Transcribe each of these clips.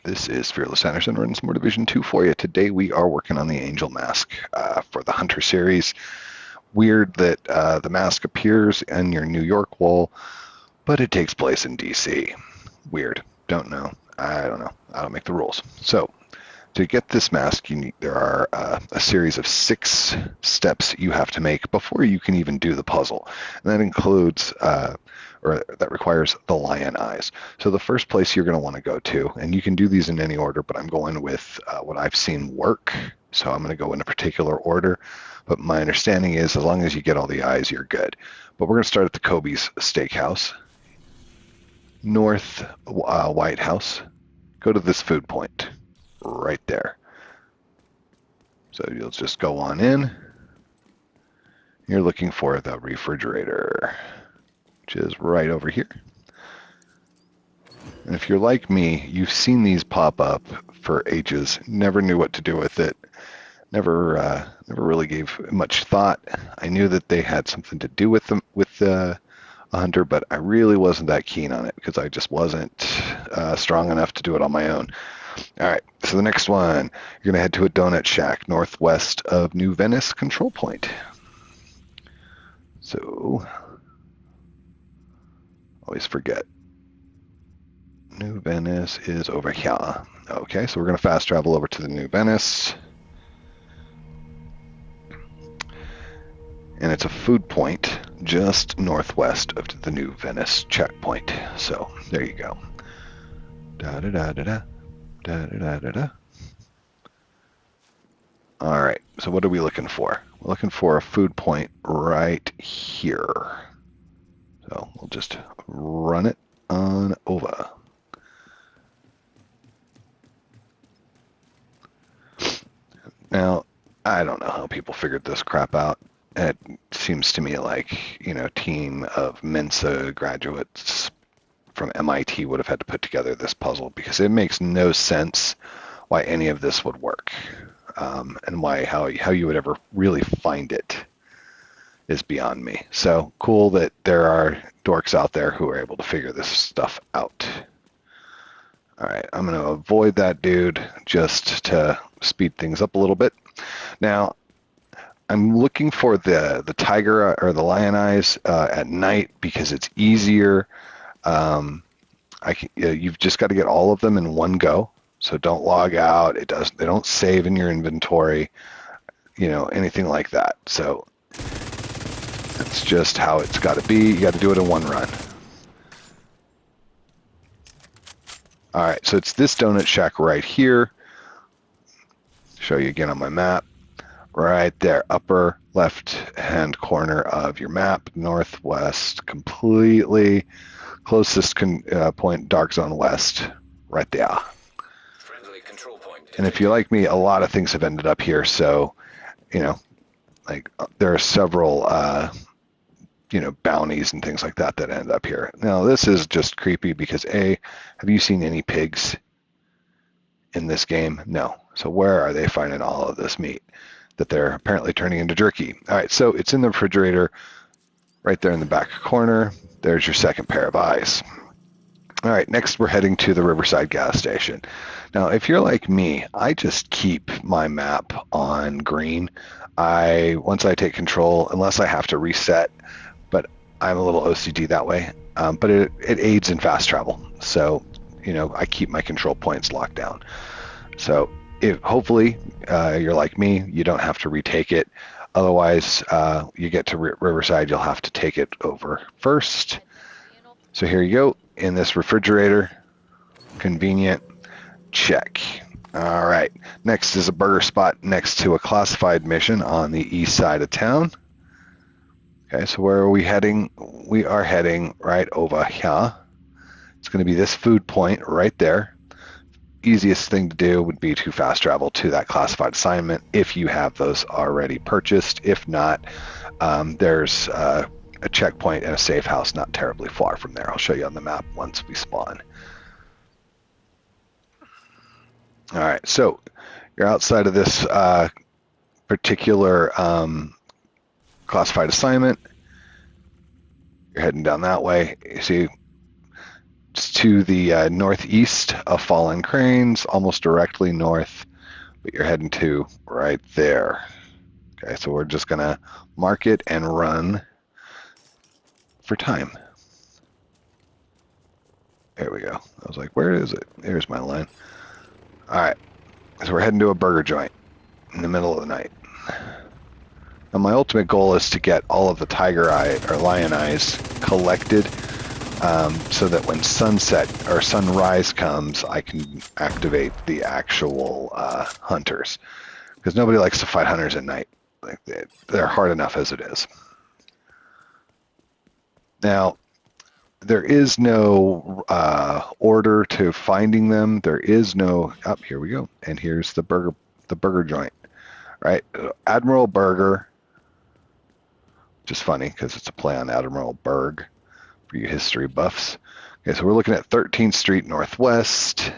This is Fearless Anderson running some more Division 2 for you. Today we are working on the Angel Mask for the Hunter series. Weird that the mask appears in your New York wall, but it takes place in DC. Weird. Don't know. I don't know. I don't make the rules. So to get this mask, there are a series of 6 steps you have to make before you can even do the puzzle. And that includes, or that requires the lion eyes. So the first place you're going to want to go to, and you can do these in any order, but I'm going with what I've seen work. So I'm going to go in a particular order. But my understanding is as long as you get all the eyes, you're good. But we're going to start at the Kobe's Steakhouse. North White House. Go to this food point right there. So you'll just go on in. You're looking for the refrigerator, which is right over here. And if you're like me, you've seen these pop up for ages, never knew what to do with it, never really gave much thought. I knew that they had something to do with them, with a hunter, but I really wasn't that keen on it because I just wasn't strong enough to do it on my own. All right, so the next one, you're going to head to a donut shack northwest of New Venice Control Point. So, always forget. New Venice is over here. Okay, so we're going to fast travel over to the New Venice. And it's a food point just northwest of the New Venice checkpoint. So, there you go. Da-da-da-da-da. Da-da-da-da-da. All right, so what are we looking for? We're looking for a food point right here. So we'll just run it on over. Now, I don't know how people figured this crap out. It seems to me like, team of Mensa graduates from MIT would have had to put together this puzzle because it makes no sense why any of this would work, and how you would ever really find it is beyond me. So cool that there are dorks out there who are able to figure this stuff out. All right, I'm going to avoid that dude just to speed things up a little bit. Now, I'm looking for the tiger or the lion eyes at night because it's easier. You've just got to get all of them in one go. So don't log out. They don't save in your inventory, anything like that. So that's just how it's got to be. You got to do it in one run. All right, so it's this donut shack right here. Show you again on my map. Right there, upper left-hand corner of your map, northwest, completely closest point, dark zone west, right there. Friendly control point. And if you're like me, a lot of things have ended up here. So, there are several, bounties and things like that end up here. Now, this is just creepy because have you seen any pigs in this game? No. So where are they finding all of this meat that they're apparently turning into jerky? All right, so it's in the refrigerator right there in the back corner. There's your second pair of eyes. All right, next we're heading to the Riverside gas station. Now, if you're like me, I just keep my map on green. Once I take control, unless I have to reset, but I'm a little OCD that way, but it aids in fast travel. So, I keep my control points locked down. So hopefully you're like me, you don't have to retake it. Otherwise, you get to Riverside, you'll have to take it over first. So here you go, in this refrigerator. Convenient. Check. All right. Next is a burger spot next to a classified mission on the east side of town. Okay, so where are we heading? We are heading right over here. It's going to be this food point right there. Easiest thing to do would be to fast travel to that classified assignment if you have those already purchased. If not, there's a checkpoint and a safe house not terribly far from there. I'll show you on the map once we spawn. All right, so you're outside of this particular classified assignment. You're heading down that way. You see, It's to the northeast of Fallen Cranes, almost directly north, but you're heading to right there. Okay, so we're just going to mark it and run for time. There we go. I was like, where is it? There's my line. All right, so we're heading to a burger joint in the middle of the night. Now, my ultimate goal is to get all of the tiger eye or lion eyes collected, so that when sunset or sunrise comes, I can activate the actual hunters. Because nobody likes to fight hunters at night. Like they're hard enough as it is. Now, there is no order to finding them. There is no. Up here we go, and here's the burger joint, right? Admiral Burger. Just funny because it's a play on Admiral Berg for you history buffs. Okay, so we're looking at 13th Street Northwest.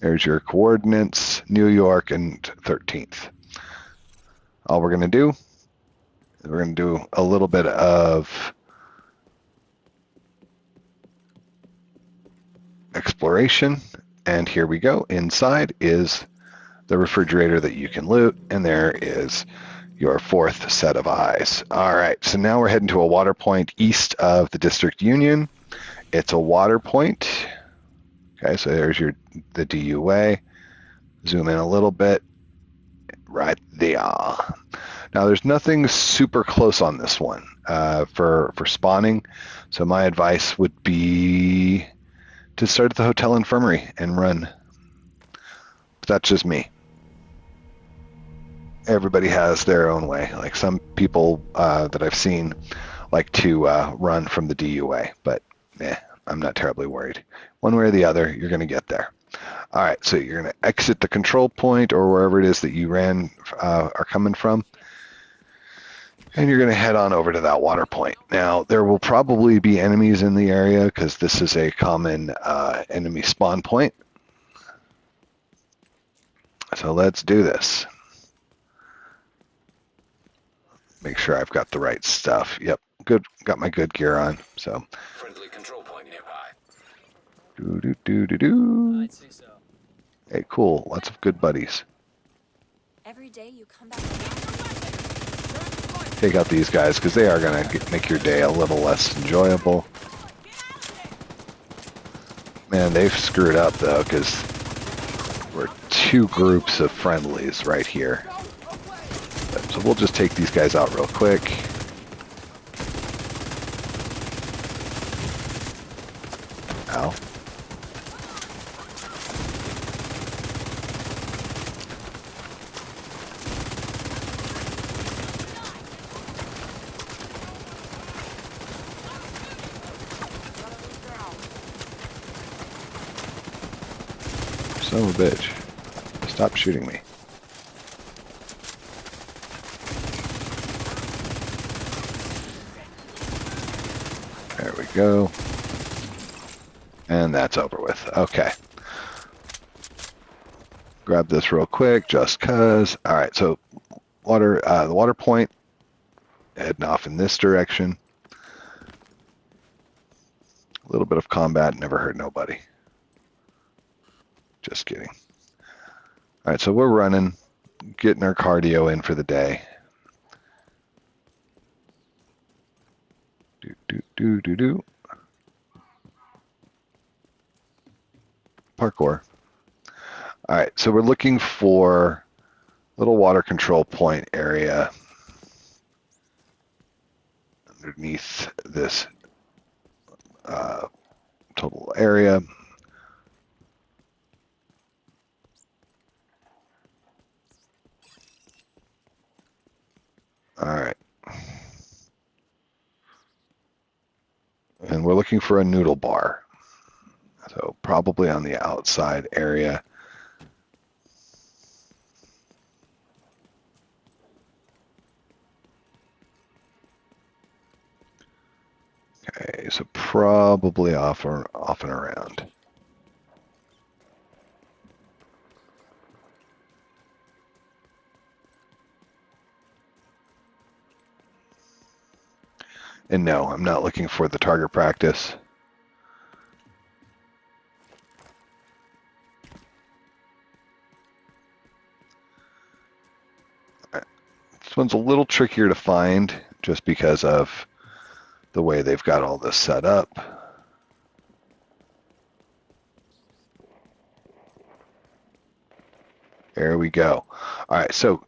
There's your coordinates, New York and 13th. All we're going to do is we're going to do a little bit of exploration. And here we go. Inside is the refrigerator that you can loot. And there is your fourth set of eyes. All right, so now we're heading to a water point east of the District Union. It's a water point. Okay, so there's the DUA. Zoom in a little bit. Right there. Now, there's nothing super close on this one for spawning. So my advice would be to start at the Hotel Infirmary and run. But that's just me. Everybody has their own way. Like some people that I've seen like to run from the DUA, but I'm not terribly worried. One way or the other, you're going to get there. All right, so you're going to exit the control point or wherever it is that you are coming from, and you're going to head on over to that water point. Now, there will probably be enemies in the area because this is a common enemy spawn point. So let's do this. Make sure I've got the right stuff. Yep, good. Got my good gear on. So. Friendly control point nearby. I'd say so. Hey, cool. Lots of good buddies. Every day you come back. Take out these guys because they are going to make your day a little less enjoyable. Man, they've screwed up though because we're two groups of friendlies right here. So we'll just take these guys out real quick. Ow. Son of a bitch. Stop shooting me. There we go. And that's over with. Okay. Grab this real quick, just cause. All right, so the water point, heading off in this direction. A little bit of combat, never hurt nobody. Just kidding. All right, so we're running, getting our cardio in for the day. Do. Parkour. All right, so we're looking for a little water control point area underneath this total area. All right. And we're looking for a noodle bar. So probably on the outside area. Okay, so probably off and around. And no, I'm not looking for the target practice. This one's a little trickier to find just because of the way they've got all this set up. There we go. All right, so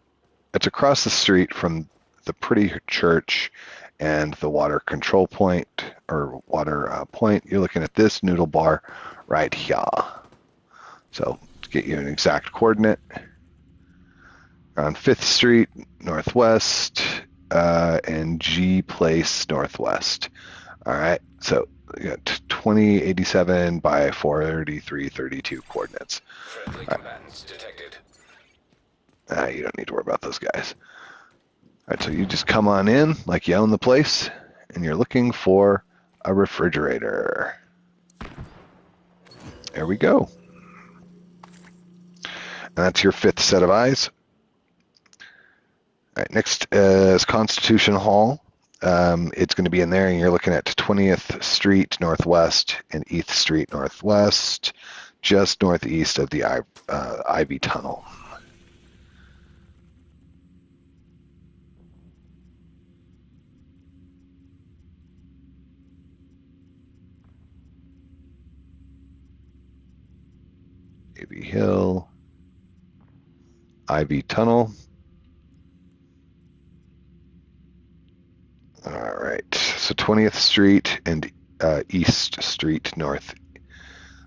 it's across the street from the pretty church and the water control point or water point. You're looking at this noodle bar right here. So to get you an exact coordinate, on 5th Street Northwest and G Place Northwest. All right, so you got 2087 by 43332 coordinates. Friendly combatants detected. You don't need to worry about those guys. All right, so you just come on in like you own the place, and you're looking for a refrigerator. There we go. And that's your 5th set of eyes. All right, next is Constitution Hall. It's going to be in there, and you're looking at 20th Street Northwest and 8th Street Northwest, just northeast of the Ivy Tunnel. Ivy Hill, Ivy Tunnel. All right, so 20th Street and East Street North.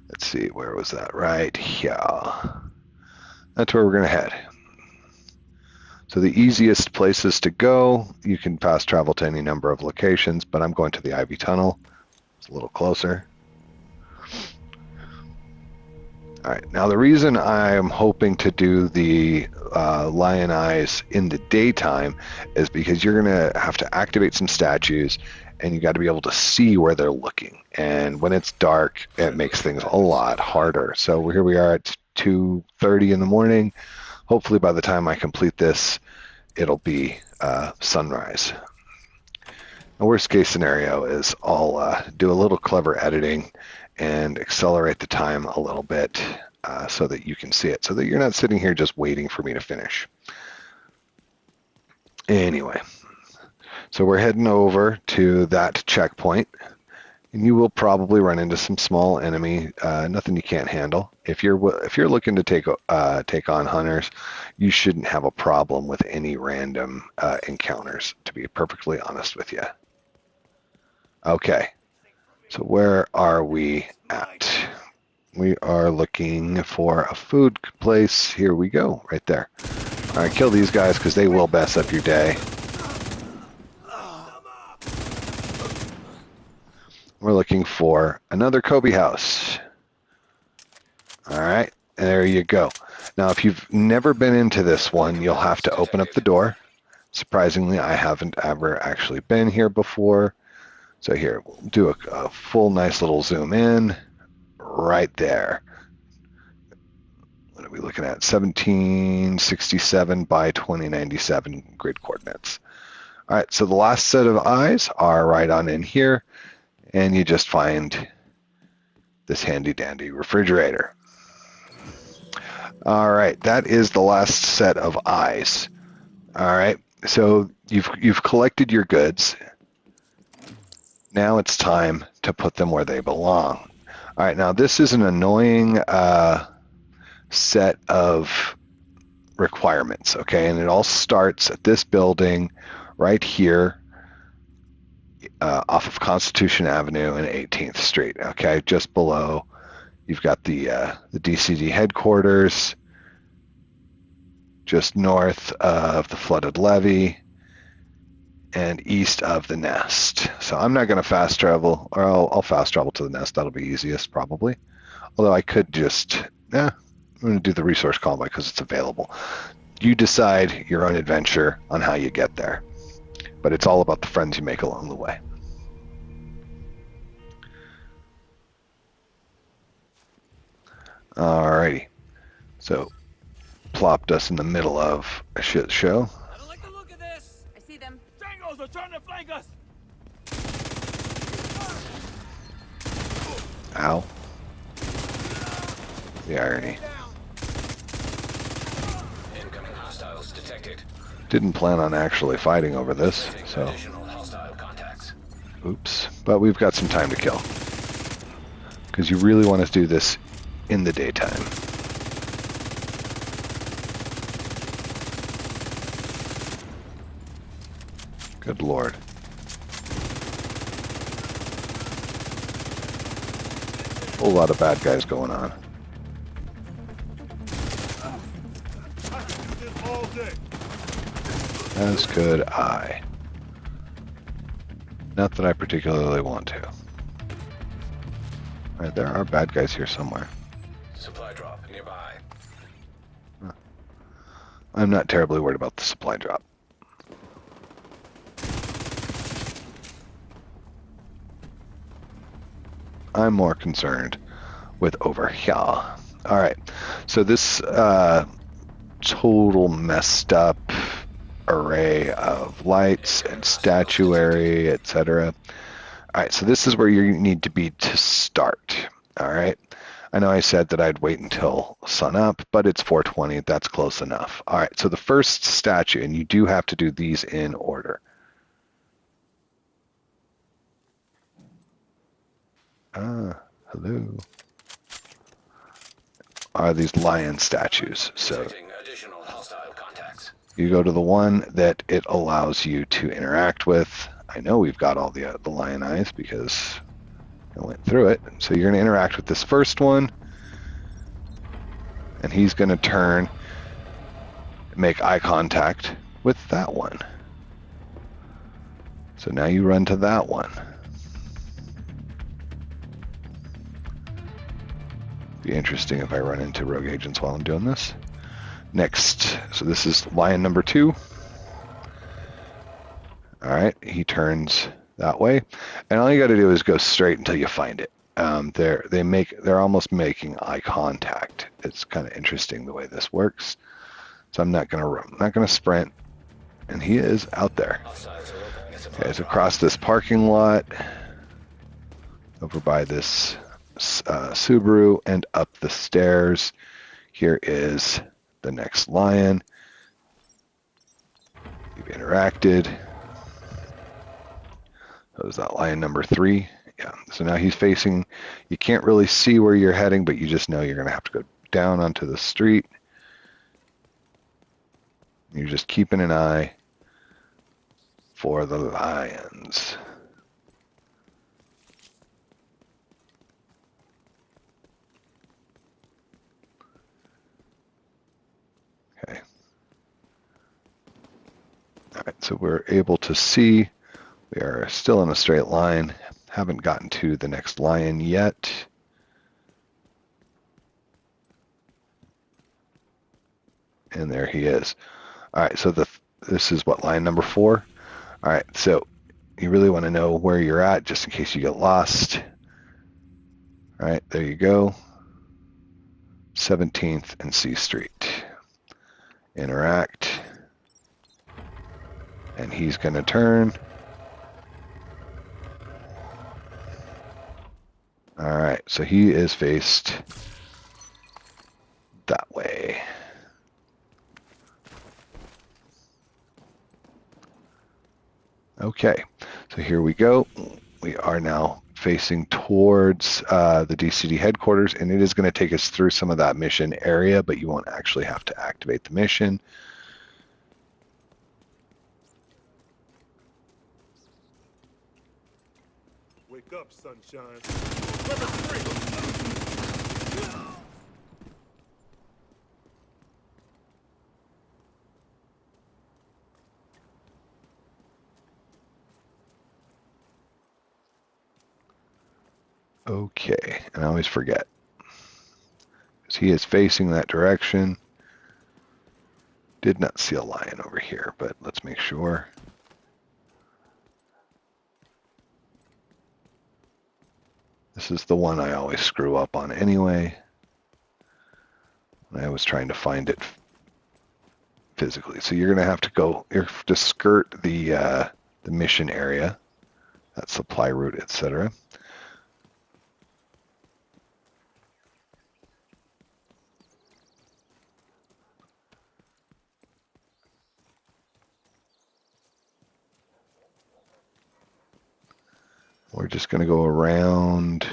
Let's see, where was that? Right here. That's where we're going to head. So the easiest places to go, you can fast travel to any number of locations, but I'm going to the Ivy Tunnel. It's a little closer. All right, now the reason I'm hoping to do the Lion Eyes in the daytime is because you're going to have to activate some statues, and you got to be able to see where they're looking. And when it's dark, it makes things a lot harder. So here we are at 2:30 in the morning. Hopefully by the time I complete this, it'll be sunrise. The worst case scenario is I'll do a little clever editing and accelerate the time a little bit so that you can see it, so that you're not sitting here just waiting for me to finish. Anyway, so we're heading over to that checkpoint, and you will probably run into some small enemy, nothing you can't handle. If you're looking to take on hunters, you shouldn't have a problem with any random encounters, to be perfectly honest with you. Okay. So where are we at? We are looking for a food place. Here we go, right there. All right, kill these guys because they will mess up your day. We're looking for another Kobe house. All right, and there you go. Now, if you've never been into this one, you'll have to open up the door. Surprisingly, I haven't ever actually been here before. So here, we'll do a full nice little zoom in right there. What are we looking at? 1767 by 2097 grid coordinates. All right, so the last set of eyes are right on in here, and you just find this handy dandy refrigerator. All right, that is the last set of eyes. All right, so you've collected your goods. Now it's time to put them where they belong. All right, now this is an annoying set of requirements, okay? And it all starts at this building right here off of Constitution Avenue and 18th Street, okay? Just below, you've got the DCD headquarters, just north of the flooded levee, and east of the nest. So I'm not going to fast travel, or I'll fast travel to the nest. That'll be easiest probably. Although I could just, I'm going to do the resource column because it's available. You decide your own adventure on how you get there. But it's all about the friends you make along the way. Alrighty. So plopped us in the middle of a shit show. I don't like the look of this. I see them. Tangos are trying to flank us. Ow. The irony. Incoming hostiles detected. Didn't plan on actually fighting over this, Detecting so additional hostile contacts. oops. But we've got some time to kill. Because you really want to do this in the daytime. Good lord. Whole lot of bad guys going on. I could do this all day. As could I. Not that I particularly want to. Alright, there are bad guys here somewhere. Supply drop nearby. I'm not terribly worried about the supply drop. I'm more concerned with over here. Alright, so this total messed up array of lights and statuary, etc. Alright, so this is where you need to be to start. Alright, I know I said that I'd wait until sun up, but it's 4:20, that's close enough. Alright, so the first statue, and you do have to do these in order. Hello. Are these lion statues. So Detecting additional hostile contacts. you go to the one that it allows you to interact with. I know we've got all the lion eyes because I went through it. So you're going to interact with this first one, and he's going to turn, make eye contact with that one. So now you run to that one. Be interesting if I run into rogue agents while I'm doing this. Next, so this is lion number 2. All right, he turns that way, and all you got to do is go straight until you find it. They're almost making eye contact. It's kind of interesting the way this works. So I'm not gonna sprint, and he is out there. Hostiles are opening a supply Okay, it's drop. across this parking lot, over by this Subaru, and up the stairs. Here is the next lion. You've interacted. So is that lion number 3? Yeah. So now he's facing, you can't really see where you're heading, but you just know you're going to have to go down onto the street. You're just keeping an eye for the lions. Okay. All right, so we're able to see. We are still in a straight line. Haven't gotten to the next lion yet. And there he is. All right, so this is what, lion number 4? All right, so you really want to know where you're at just in case you get lost. All right, there you go. 17th and C Street. Interact. And he's going to turn. All right, so he is faced that way. Okay, so here we go. We are now facing towards the DCD headquarters, and it is going to take us through some of that mission area, but you won't actually have to activate the mission. Wake up, sunshine. Level 3. Okay, and I always forget. Because he is facing that direction. Did not see a lion over here, but let's make sure. This is the one I always screw up on anyway. I was trying to find it physically. So you're going to have to go, you have to skirt the mission area, that supply route, etc. We're just going to go around.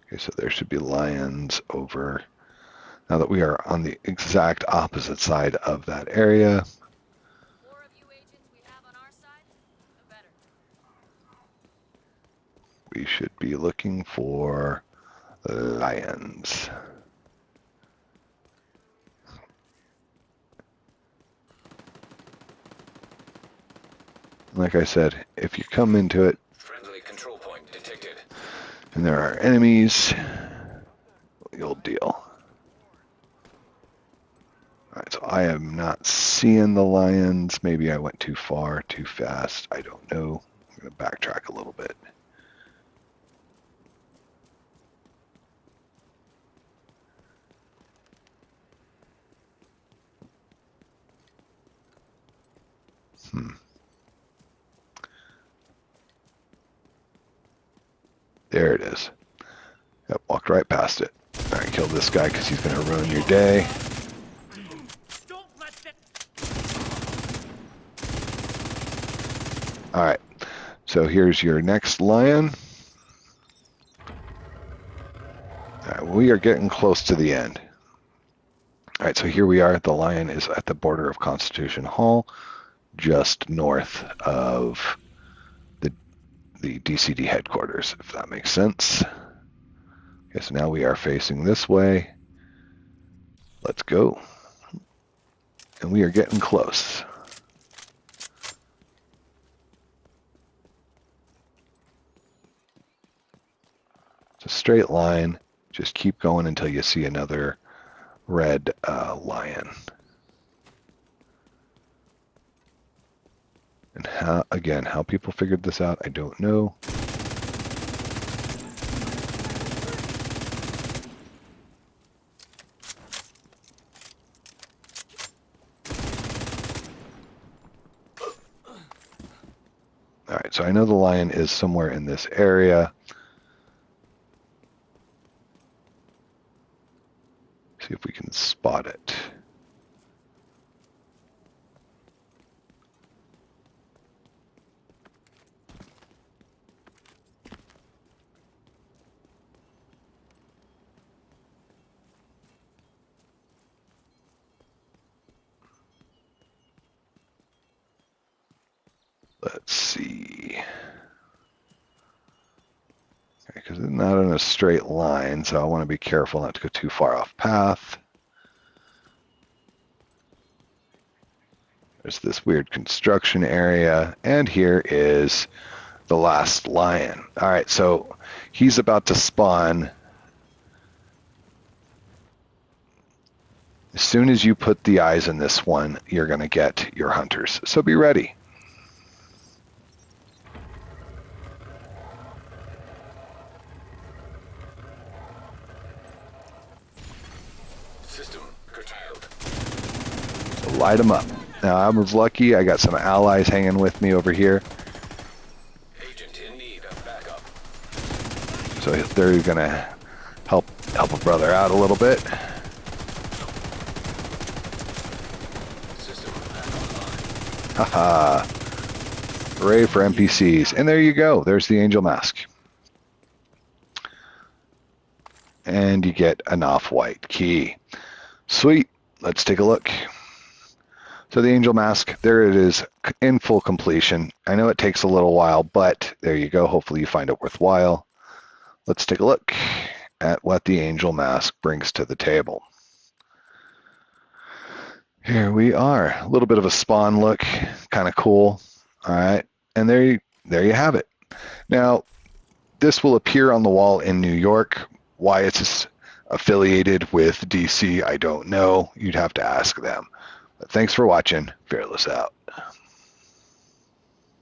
Okay, so there should be lions over. Now that we are on the exact opposite side of that area, More of you agents we have on our side, the better. we should be looking for lions. Like I said, if you come into it Friendly control point detected. and there are enemies, you'll deal. Alright, so I am not seeing the lions. Maybe I went too far, too fast. I don't know. I'm going to backtrack a little bit. There it is. Yep, walked right past it. Alright, kill this guy because he's going to ruin your day. Alright, so here's your next lion. Alright, we are getting close to the end. Alright, so here we are. The lion is at the border of Constitution Hall, just north of the DCD headquarters, if that makes sense. Okay, so now we are facing this way. Let's go. And we are getting close. It's a straight line. Just keep going until you see another red lion. And how people figured this out, I don't know. All right, so I know the lion is somewhere in this area. See if we can spot it. Let's see. Because it's not in a straight line, so I want to be careful not to go too far off path. There's this weird construction area, and here is the last lion. All right, so he's about to spawn. As soon as you put the eyes in this one, you're going to get your hunters. So be ready. System curtailed. So light them up. Now, I was lucky. I got some allies hanging with me over here. Agent in need of backup. So they're going to help a brother out a little bit. System back online. Haha. Hooray for NPCs. And there you go. There's the Angel Mask. And you get an off-white key. Sweet. Let's take a look. So the Angel Mask, there it is in full completion. I know it takes a little while, but there you go. Hopefully you find it worthwhile. Let's take a look at what the Angel Mask brings to the table. Here we are. A little bit of a Spawn look. Kind of cool. All right. And there you have it. Now, this will appear on the wall in New York. Why it's affiliated with DC, I don't know. You'd have to ask them. But thanks for watching. Fearless out.